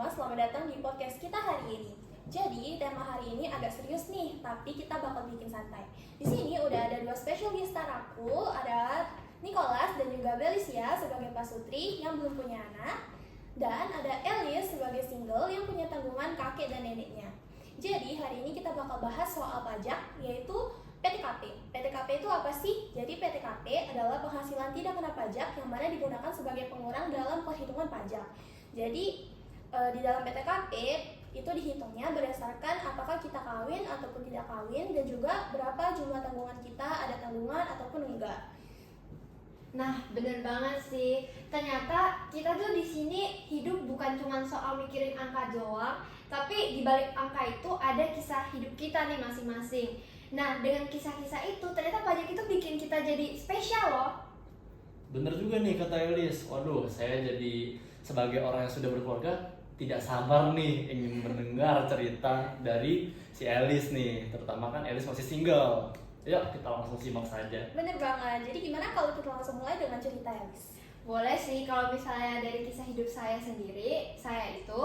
semua, selamat datang di podcast kita hari ini. Jadi, tema hari ini agak serius nih, tapi kita bakal bikin santai. Di sini udah ada dua special guest star aku, ada Nicholas dan juga Belisia sebagai pasutri yang belum punya anak, dan ada Elias sebagai single yang punya tanggungan kakek dan neneknya. Jadi, hari ini kita bakal bahas soal pajak, yaitu PTKP. PTKP itu apa sih? Jadi PTKP adalah penghasilan tidak kena pajak yang mana digunakan sebagai pengurang dalam perhitungan pajak. Jadi di dalam PTKP itu dihitungnya berdasarkan apakah kita kawin ataupun tidak kawin dan juga berapa jumlah tanggungan kita, ada tanggungan ataupun enggak. Nah, bener banget sih. Ternyata kita tuh di sini hidup bukan cuma soal mikirin angka doang, tapi di balik angka itu ada kisah hidup kita nih masing-masing. Nah, dengan kisah-kisah itu ternyata pajak itu bikin kita jadi spesial loh. Bener juga nih kata Elis. Waduh, saya jadi sebagai orang yang sudah berkeluarga tidak sabar nih ingin mendengar cerita dari si Elis nih. Terutama kan Elis masih single. Yuk kita langsung simak saja. Bener banget. Jadi gimana kalau kita langsung mulai dengan cerita Elis? Boleh sih, kalau misalnya dari kisah hidup saya sendiri, saya itu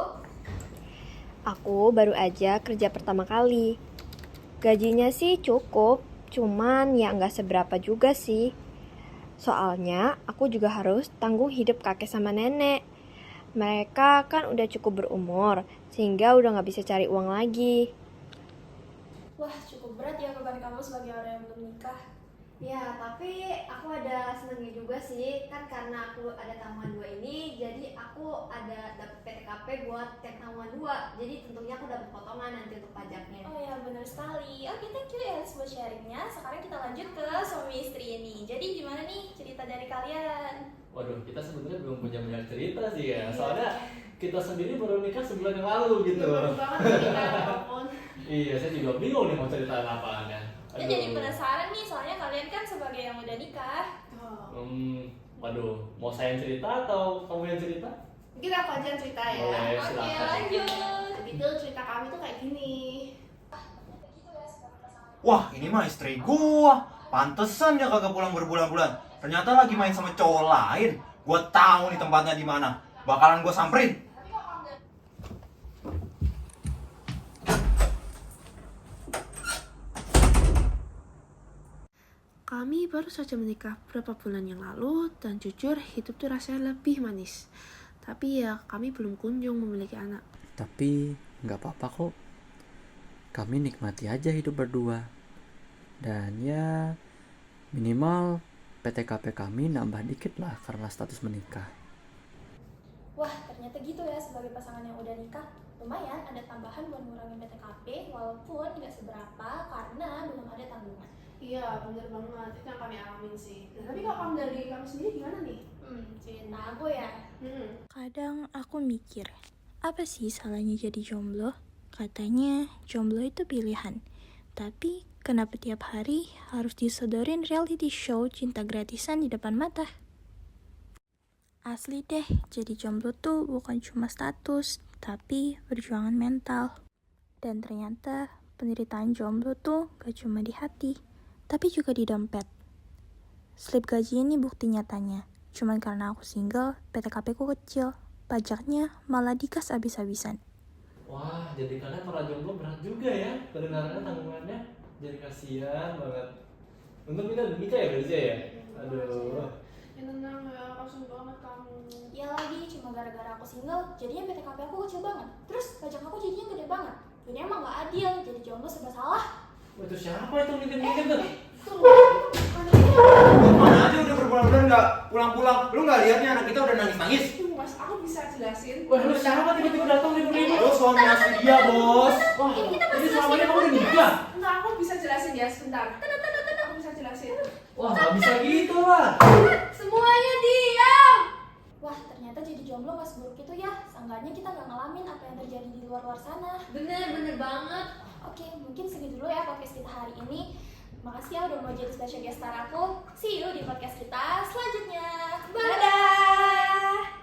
aku baru aja kerja pertama kali. Gajinya sih cukup, cuman ya nggak seberapa juga sih. Soalnya aku juga harus tanggung hidup kakek sama nenek. Mereka kan udah cukup berumur, sehingga udah nggak bisa cari uang lagi. Wah, cukup berat ya beban kamu sebagai orang yang belum nikah. ya, tapi aku ada senengnya juga sih. Kan karena aku ada tanggungan 2 ini, jadi aku ada dapet PTKP buat tiap tanggungan 2. Jadi tentunya aku dapat potongan nanti untuk pajaknya. Oh ya, benar sekali. Oke, thank you ya buat sharingnya. Sekarang kita lanjut ke suami istri ini. Jadi gimana nih cerita dari kalian? Waduh, kita sebenarnya belum punya banyak cerita sih ya. Soalnya kita sendiri baru nikah sebulan yang lalu gitu. Baru banget nikah, ya ampun. Iya, saya juga bingung nih mau ceritain apaannya. Ya jadi penasaran nih, soalnya kalian kan sebagai yang udah nikah. Waduh, mau saya yang cerita atau kamu yang cerita? Kita aku aja cerita ya. Boleh, Oke, silakan. lanjut. Jadi tuh cerita kami tuh kayak gini. Wah, ini mah istri gua. Pantesan dia kagak pulang berbulan-bulan. Ternyata lagi main sama cowok lain. Gua tahu nih tempatnya di mana. Bakalan gua samperin. Kami baru saja menikah beberapa bulan yang lalu dan jujur hidup tuh rasanya lebih manis. Tapi ya kami belum kunjung memiliki anak. Tapi nggak apa-apa kok. Kami nikmati aja hidup berdua. Dan ya minimal PTKP kami nambah dikit lah karena status menikah. Wah, ternyata gitu ya sebagai pasangan yang udah nikah. Lumayan ada tambahan buat ngurangin PTKP walaupun tidak seberapa karena belum ada tanggungan. Iya, bener banget. Itu yang kami alamin sih. Tapi kalau kamu dari kamu sendiri gimana nih? Cerita aku ya. Kadang aku mikir, apa sih salahnya jadi jomblo? Katanya jomblo itu pilihan. Tapi kenapa tiap hari harus disodorin reality show cinta gratisan di depan mata? Asli deh, jadi jomblo tuh bukan cuma status, tapi perjuangan mental. Dan ternyata penderitaan jomblo tuh gak cuma di hati, tapi juga di dompet. Slip gaji ini bukti nyatanya. Cuman karena aku single, PTKP ku kecil. Pajaknya malah dikas abis-abisan. Wah, jadi kalian para jomblo berat juga ya kedengarannya tanggungannya. Jadi kasihan banget. Untuk kita udah nikah ya berarti ya? Aduh. Ya tenang ya, kasian banget kamu. Ya lagi, cuma gara-gara aku single, jadinya PTKP aku kecil banget. Terus pajak aku jadinya gede banget. Ini emang gak adil, jadi jomblo serba salah. Wah, itu siapa itu mikir-mikir tuh? Mana aja udah berbulan-bulan nggak pulang-pulang. Lu nggak lihat nih anak kita udah nangis-nangis. Tunggu mas, aku bisa jelasin. Wah, lu siapa tiba-tiba datang ribut-ribut? Lu suami asli dia, bos. Wah, ini selama ini kamu udah nikah? Enggak, aku bisa jelasin ya sebentar. Aku bisa jelasin. Wah, gak bisa gitu lah. Semuanya diam. Wah, ternyata jadi jomblo gak seburuk itu ya. Seenggaknya kita gak ngalamin apa yang terjadi di luar sana. Bener banget. Oke, mungkin segitu dulu ya podcast kita hari ini. Makasih ya udah mau jadi special guest star aku. See you di podcast kita selanjutnya. Dadah!